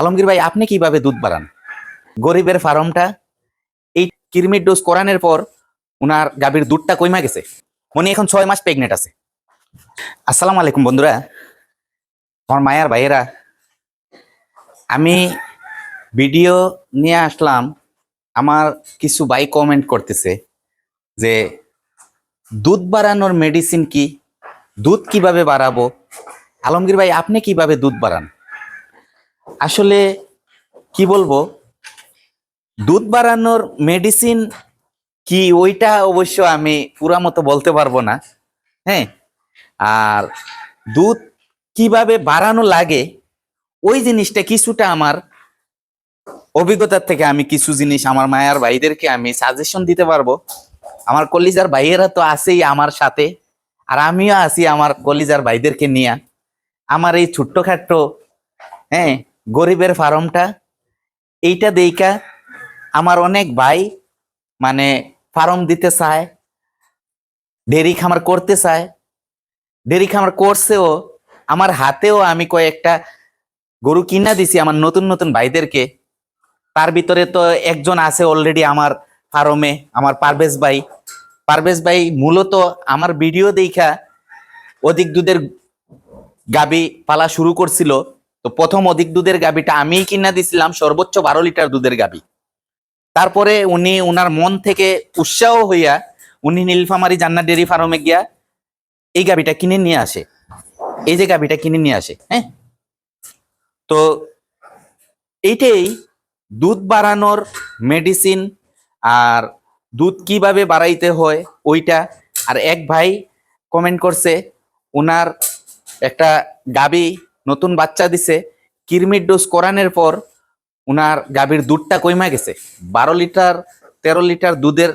আলমগীর ভাই, আপনি কিভাবে দুধ বাড়ান? গরিবের ফার্মটা এই কিরমির ডোজ করানোর পর উনার গাভীর দুধটা কইমা গেছে। উনি এখন 6 মাস প্রেগনেন্ট আছে। আসসালামু আলাইকুম বন্ধুরা, আমার মায়ার ভাইয়েরা, আমি ভিডিও নিয়ে আসলাম। আমার কিছু ভাই কমেন্ট করতেছে যে দুধ বাড়ানোর মেডিসিন কি, দুধ কিভাবে বাড়াবো। আলমগীর ভাই, আপনি কিভাবে দুধ বাড়ান? আসলে কি বলবো, দুধ বাড়ানোর মেডিসিন কি ওইটা অবশ্য আমি পুরা মতো বলতে পারবো না। হ্যাঁ, আর দুধ কিভাবে বাড়ানো লাগে ওই জিনিসটা কিছুটা আমার অভিজ্ঞতার থেকে আমি কিছু জিনিস আমার মায়ার ভাইদেরকে আমি সাজেশন দিতে পারবো। আমার কলিজার ভাইয়েরা তো আছেই আমার সাথে, আর আমিও আছি আমার কলিজার ভাইদেরকে নিয়ে। আমার এই ছোট্টখাট্ট গরিবের ফার্মটা, এইটা দেইকা আমার অনেক ভাই মানে ফার্ম দিতে চায়, ডেরি খামার করতে চায়, ডেরি খামার করছেও। আমার হাতেও আমি কয়েকটা গরু কিনা দিছি আমার নতুন নতুন ভাইদেরকে। তার ভিতরে তো একজন আছে অলরেডি আমার ফার্মে, আমার পারভেজ ভাই। পারভেজ ভাই মূলত আমার ভিডিও দেখা অধিক দুধের গাবি পালা শুরু করছিল। তো প্রথম অধিক দুধের গাবিটা আমিই কিনা দিছিলাম, সর্বোচ্চ 12 লিটার দুধের গাবি। তারপরে উনি উনার মন থেকে উৎসাহ হইয়া উনি নীলফামারী জান্নাত ডেরি ফার্মে গিয়া এই গাবিটা কিনে নিয়ে আসে, এই যে গাবিটা কিনে নিয়ে আসে। হ্যাঁ, তো এইটাই দুধ বাড়ানোর মেডিসিন। আর দুধ কিভাবে বাড়াইতে হয় ওইটা। আর এক ভাই কমেন্ট করছে, উনার একটা গাবি নতুন বাচ্চা দিছে, কিরমির ডোজ করানোর পর উনার গাবির দুধটা কইমা গেছে। 12 লিটার 13 লিটার দুধের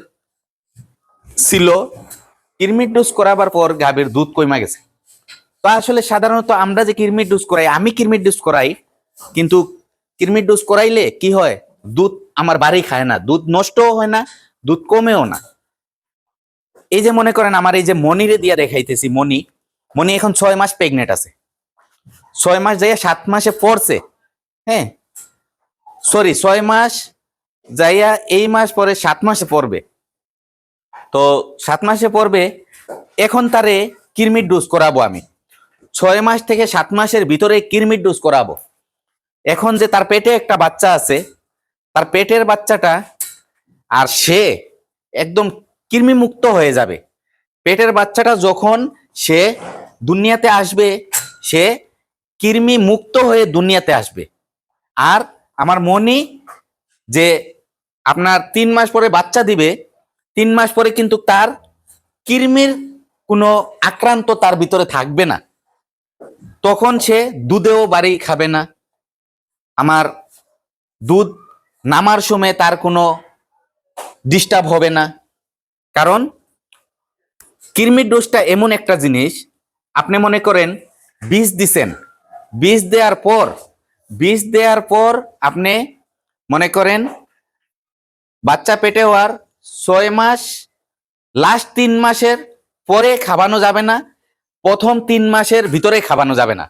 ছিল, কিরমির ডোজ করাবার পর গাবির দুধ কইমা গেছে। তো আসলে সাধারণত আমরা যে কিরমির ডোজ করাই, আমি কিরমির ডোজ করাই, কিন্তু কিরমির ডোজ করাইলে কি হয়, দুধ আমার বাড়ি খায় না, দুধ নষ্টও হয় না, দুধ কমেও না। এই যে মনে করেন আমার এই যে মনিরে দিয়া দেখাইতেছি, মনি মনি এখন 6 মাস প্রেগনেন্ট আছে। 6 মাস যাইয়া 7 মাসে পড়ছে। হ্যাঁ, সরি, 6 মাস যাইয়া এই মাস পরে 7 মাসে পড়বে। তো 7 মাসে পড়বে, এখন তারে কিরমির ডোজ করাবো আমি। 6 মাস থেকে 7 মাসের ভিতরে কিরমির ডোজ করাবো। এখন যে তার পেটে একটা বাচ্চা আছে, তার পেটের বাচ্চাটা আর সে একদম কৃমি মুক্ত হয়ে যাবে। পেটের বাচ্চাটা যখন সে দুনিয়াতে আসবে, সে কৃমি মুক্ত হয়ে দুনিয়াতে আসবে। আর আমার মনি যে আপনার 3 মাস পরে বাচ্চা দিবে, 3 মাস পরে কিন্তু তার কৃমির কোনো আক্রান্ত তার ভিতরে থাকবে না। তখন সে দুধেও বাড়ি খাবে না, আমার দুধ নামার সময় তার কোনো ডিস্টার্ব হবে না। কারণ কৃমির ডোজটা এমন একটা জিনিস, আপনি মনে করেন বীজ দিছেন, বীজ দেওয়ার পর আপনি মনে করেন বাচ্চা পেটে হওয়ার 6 মাস, লাস্ট 3 মাসের পরে খাওয়ানো যাবে না, প্রথম 3 মাসের ভিতরে খাওয়ানো যাবে না।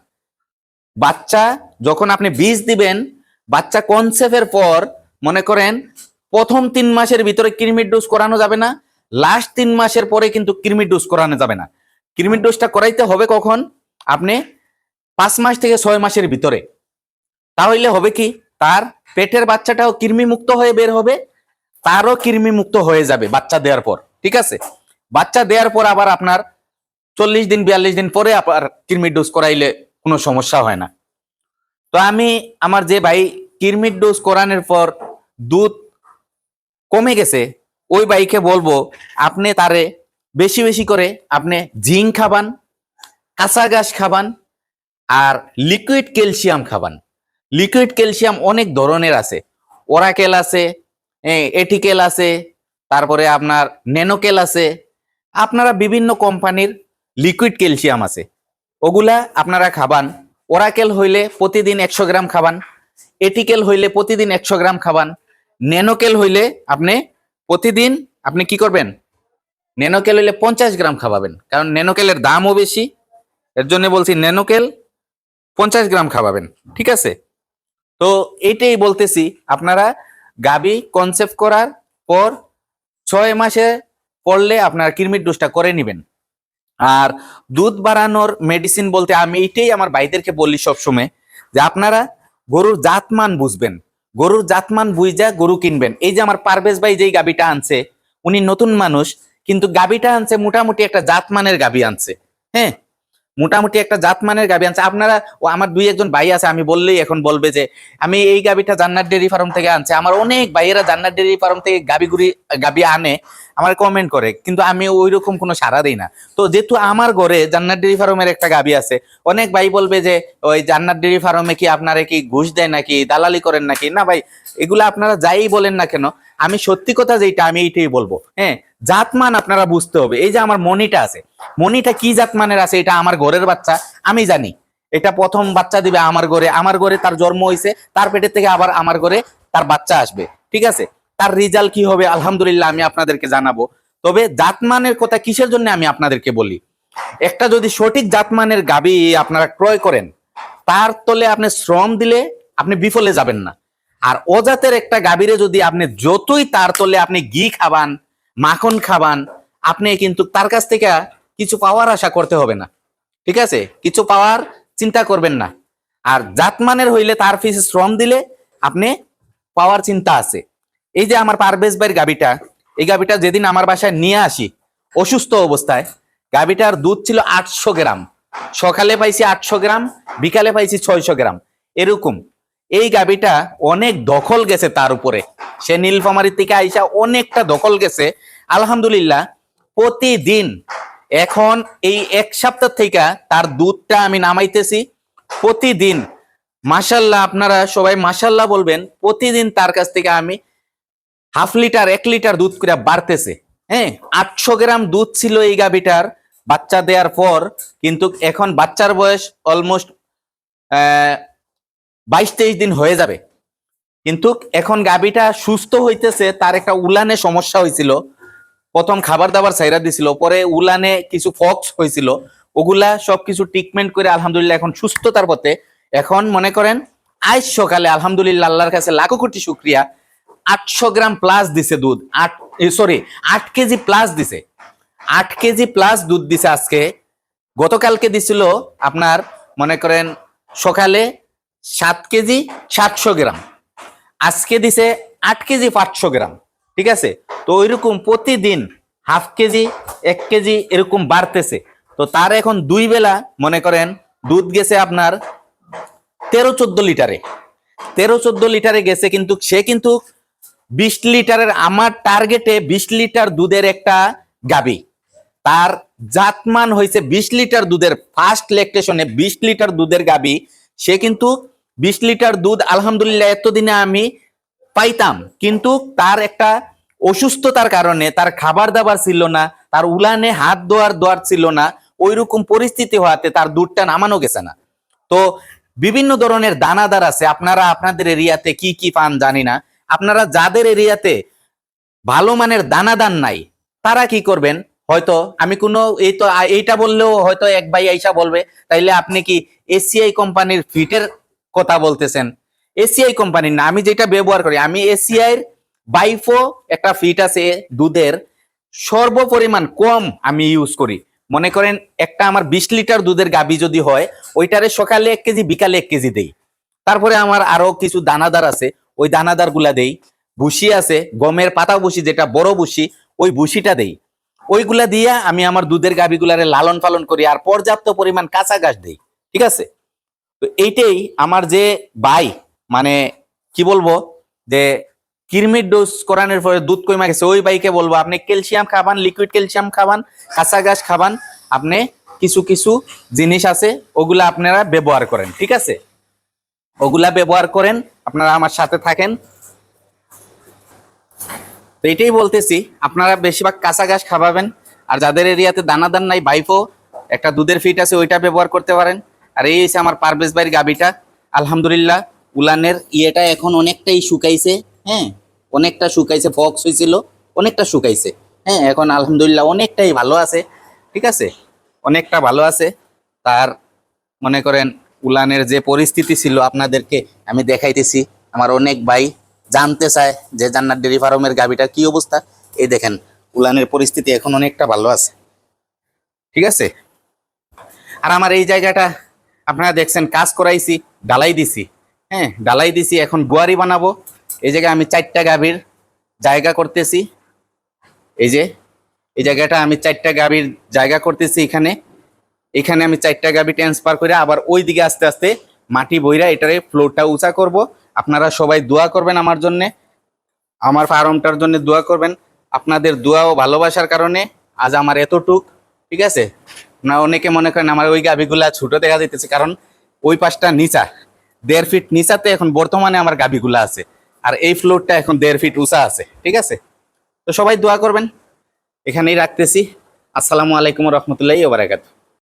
বাচ্চা যখন আপনি বীজ দিবেন, বাচ্চা কনসেপ্টের পর মনে করেন প্রথম 3 মাসের ভিতরে কৃমির ডোজ করানো যাবে না, লাস্ট 3 মাসের পরে কিন্তু কৃমির ডোজ করানো যাবে না। কৃমির ডোজটা করাইতে হবে কখন, আপনি 5 মাস থেকে 6 মাসের ভিতরে। তাহলে হবে কি, তার পেটের বাচ্চাটাও কৃমি মুক্ত হয়ে বের হবে, তারও কৃমি মুক্ত হয়ে যাবে বাচ্চা দেওয়ার পর। ঠিক আছে, বাচ্চা দেওয়ার পর আবার আপনার 40 দিন 42 দিন পরে আবার কৃমির ডোজ করাইলে কোনো সমস্যা হয় না। তো আমি আমার যে ভাই কৃমির ডোজ করানোর পর দুধ কমে গেছে, ওই ভাইকে বলবো আপনি তারে বেশি বেশি করে আপনি জিঙ্ক খাবান, কাঁচা ঘাস খাবান, আর লিকুইড ক্যালসিয়াম খাবান। লিকুইড ক্যালসিয়াম অনেক ধরনের আছে, ওরাকেল আছে, এটিকেল আছে, তারপরে আপনার ন্যানোকেল আছে। আপনারা বিভিন্ন কোম্পানির লিকুইড ক্যালসিয়াম আছে, ওগুলা আপনারা খাবান। ওরাকেল হইলে প্রতিদিন 100 গ্রাম খাবান, এটিকেল হইলে প্রতিদিন 100 গ্রাম খাবান, ন্যানোকেল হইলে আপনি প্রতিদিন আপনি কি করবেন, ন্যানোকেল হইলে 50 গ্রাম খাওয়াবেন। কারণ ন্যানোকেলের দামও বেশি, এর জন্য বলছি ন্যানোকেল 50 গ্রাম খাওয়াবেন। ঠিক আছে, তো এটাই বলতেছি, আপনারা গাবি কনসেপ্ট করার পর 6 মাসে পড়লে আপনার কৃমির ডোজটা করে নেবেন। আর দুধ বাড়ানোর মেডিসিন বলতে আমি এটাই আমার ভাইদেরকে বলি সবসময়, যে আপনারা গরুর জাতমান বুঝবেন, গরুর জাতমান বুঝা গরু কিনবেন। এই যে আমার পারভেজ ভাই যেই গাবিটা আনছে, উনি নতুন মানুষ, কিন্তু গাবিটা আনছে মোটামুটি একটা জাতমানের গাবি আনছে। হ্যাঁ, মোটামুটি একটা জাতমানের গাবি আনছে। আপনারা, ও আমার 2-1 ভাই আছে, আমি বললেই এখন বলবে যে আমি এই গাবিটা জান্নাত ডেয়ারি ফার্ম থেকে আনছে। আমার অনেক ভাইয়েরা জান্নাত ডেয়ারি ফার্ম থেকে গাবি আনে, আমার কমেন্ট করে, কিন্তু আমি ওই রকম কোনো সাড়া দিই না। তো যেহেতু আমার ঘরে জান্নাত ডেয়ারি ফার্মের একটা গাবি আছে, অনেক ভাই বলবে যে ওই জান্নাত ডেয়ারি ফার্মে কি আপনারা কি ঘুষ দেয় নাকি, দালালি করেন নাকি? না ভাই, এগুলো আপনারা যাই বলেন না কেন, আমি সত্যি কথা যেটা আমি এইটাই বলবো। হ্যাঁ, জাতমান আপনারা বুঝতে হবে। এই যে আমার মনিটা আছে, মনিটা কি জাতমানের আছে এটা আমার ঘরের বাচ্চা, আমি জানি। এটা প্রথম বাচ্চা দিবে আমার ঘরে তার জন্ম হয়েছে, তার পেটের থেকে আবার আমার ঘরে তার বাচ্চা আসবে। ঠিক আছে, তার রেজাল্ট কি হবে আলহামদুলিল্লাহ আমি আপনাদেরকে জানাবো। তবে জাতমানের কথা কিসের জন্য আমি আপনাদেরকে বলি, একটা যদি সঠিক জাতমানের গাবি আপনারা ক্রয় করেন, তার তলে আপনি শ্রম দিলে আপনি বিফলে যাবেন না। আর অজাতের একটা গাভীরে যদি আপনি যতই তার তলে আপনি ঘি খাবান, মাখন খাবান, আপনি কিন্তু তার কাছ থেকে কিছু পাওয়ার আশা করতে হবে না। ঠিক আছে, কিছু পাওয়ার চিন্তা করবেন না। আর জাতমানের হইলে তার পিছে শ্রম দিলে আপনি পাওয়ার চিন্তা আছে। এই যে আমার পারভেজ ভাইয়ের গাভীটা, এই গাভীটা যেদিন আমার বাসায় নিয়ে আসি অসুস্থ অবস্থায়, গাভীটার দুধ ছিল 800 গ্রাম। সকালে পাইছি 800 গ্রাম, বিকালে পাইছি 600 গ্রাম, এরকম। এই গাভীটা অনেক দখল গেছে তার উপরে, সে নীলফামারী থেকে আইসা অনেকটা দখল গেছে আলহামদুলিল্লাহ। প্রতিদিন এখন এই 1 সপ্তাহ থেকে তার দুধটা আমি নামাইতেছি প্রতিদিন। মাশাল্লাহ, আপনারা সবাই মাশাল্লাহ বলবেন। প্রতিদিন তার কাছ থেকে আমি হাফ লিটার 1 লিটার দুধ করে বাড়তেছে। হ্যাঁ, 800 গ্রাম দুধ ছিল এই গাভীটার বাচ্চা দেওয়ার পর, কিন্তু এখন বাচ্চার বয়স অলমোস্ট 22-23 দিন হয়ে যাবে। কিন্তু এখন গাভীটা সুস্থ হইতেছে। তার একটা উলানে সমস্যা হয়েছিল, প্রথম খাবার দাবার ছাইরা দিছিল, পরে উলানে কিছু ফক্স হয়েছিল, ওগুলা সবকিছু ট্রিটমেন্ট করে আলহামদুলিল্লাহ এখন সুস্থতার পথে। এখন মনে করেন আজ সকালে আলহামদুলিল্লাহ আল্লাহর কাছে লাখো কোটি শুকরিয়া, 800 গ্রাম প্লাস দিছে দুধ, 8 কেজি প্লাস দিছে, 8 কেজি প্লাস দুধ দিছে আজকে। গতকালকে দিছিল আপনার মনে করেন সকালে 7 কেজি 700 গ্রাম, আজকে দিছে 8 কেজি 500 গ্রাম। ঠিক আছে, তো ওইরকম প্রতিদিন হাফ কেজি 1 কেজি এরকম বাড়তেছে। তো তার এখন 2 বেলা মনে করেন দুধ গেছে আপনার 13-14 লিটারে, 13-14 লিটারে গেছে। কিন্তু সে কিন্তু 20 লিটারের, আমার টার্গেটে 20 লিটার দুধের একটা গাবি, তার জাতমান হয়েছে 20 লিটার দুধের, ফার্স্ট ল্যাকটেশনে 20 লিটার দুধের গাবি। সে কিন্তু 20 লিটার দুধ আলহামদুলিল্লাহ এতদিনে আমি পাইতাম, কিন্তু তার একটা অসুস্থতার কারণে তার খাবার দাবার ছিল না, তার উলানে হাত দোয়ার ছিল না, ওইরকম পরিস্থিতি হওয়াতে তার দুধটা নামানো গেছে না। তো বিভিন্ন ধরনের দানাদার আছে, আপনারা আপনাদের এরিয়াতে কি কি পান জানি না। আপনারা যাদের এরিয়াতে ভালো মানের দানাদার নাই, তারা কি করবেন, হয়তো আমি কোনো এই তো এইটা বললেও হয়তো এক ভাই আইসা বলবে তাইলে আপনি কি এসিআই কোম্পানির ফিটের কথা বলতেছেন। এসিআই কোম্পানির না, আমি যেটা ব্যবহার করি, আমি এসিআইর বাইফো একটা ফিট আছে দুধের, সর্বপরিমাণ কম আমি ইউজ করি। মনে করেন একটা আমার 20 লিটার দুধের গাবি যদি হয়, ওইটারে সকালে 1 কেজি বিকালে 1 কেজি দেই। তারপরে আমার আরো কিছু দানাদার আছে, ওই দানাদার গুলা দেই। ভুসি আছে, গমের পাতা ভুসি, যেটা বড় ভুসি, ওই ভুসিটা দেই। ওইগুলা দিয়া আমি আমার দুধের গাবিগুলারে লালন পালন করি, আর পর্যাপ্ত পরিমাণ কাঁচা ঘাস দেই। ঠিক আছে, তো এইটাই আমার যে ভাই, মানে কি বলবো, যে কৃমির ডোজ করানোর পরে দুধ কমে গেছে, ওই ভাইকে বলবো আপনি ক্যালসিয়াম খাবান, লিকুইড ক্যালসিয়াম খাবান, কাঁচা ঘাস খাবান, আপনি কিছু কিছু জিনিস আছে ওগুলা আপনারা ব্যবহার করেন। ঠিক আছে, ওগুলা ব্যবহার করেন, আপনারা আমার সাথে থাকেন। তো এটাই বলতেছি, আপনারা বেশিরভাগ কাঁচা ঘাস খাওয়াবেন। আর যাদের এরিয়াতে দানাদার নাই, বাইফো একটা দুধের ফিট আছে, ওইটা ব্যবহার করতে পারেন। আর এই হচ্ছে আমার পারভেজ ভাইয়ের গাবিটা, আলহামদুলিল্লাহ উলানের ইয়েটা এখন অনেকটাই শুকাইছে। হ্যাঁ, অনেকটা শুকাইছে, ফক্স হয়েছিল, অনেকটা শুকাইছে। হ্যাঁ, এখন আলহামদুলিল্লাহ অনেকটাই ভালো আছে। ঠিক আছে, অনেকটা ভালো আছে। তার মনে করেন উলানের যে পরিস্থিতি ছিল আপনাদেরকে আমি দেখাইতেছি। আমার অনেক ভাই জানতে চায় যে জান্নাত ডেইরি ফার্মের গাভীটার কি অবস্থা। এই দেখেন উলানের পরিস্থিতি এখন অনেকটা ভালো আছে, ঠিক আছে। আর আমার এই জায়গাটা আপনারা দেখছেন কাজ করাইছি, ডালাই দিছি, হ্যাঁ ডালাই দিছি, এখন বুয়ারি বানাবো। এই জায়গায় আমি 4টা গাভীর জায়গা করতেছি। এই যে এই জায়গাটা আমি 4টা গাভীর জায়গা করতেছি। এখানে এখানে আমি 4টা গাভী ট্রান্সফার করে আবার ওই দিকে আস্তে আস্তে মাটি বইরা এটারে ফ্লোরটা উঁচা করব। আপনারা সবাই দোয়া করবেন আমার জন্য, আমার ফার্মটার জন্য দোয়া করবেন। আপনাদের দোয়া ও ভালোবাসার কারণে আজ আমার এতটুক, ঠিক আছে। না অনেকে মনে করেন আমার ওই গাভীগুলা ছোট দেখা যাইতেছে, কারণ ওই পাশটা নিচা, 1.5 ফিট নিচাতে এখন বর্তমানে আমার গাভীগুলা আছে, আর এই ফ্লোরটা এখন 1.5 ফিট উঁচা আছে, ঠিক আছে। তো সবাই দোয়া করবেন, এখানেই রাখতেছি। আসসালামু আলাইকুম রহমতুল্লাহি ওয়া বারাকাতুহু।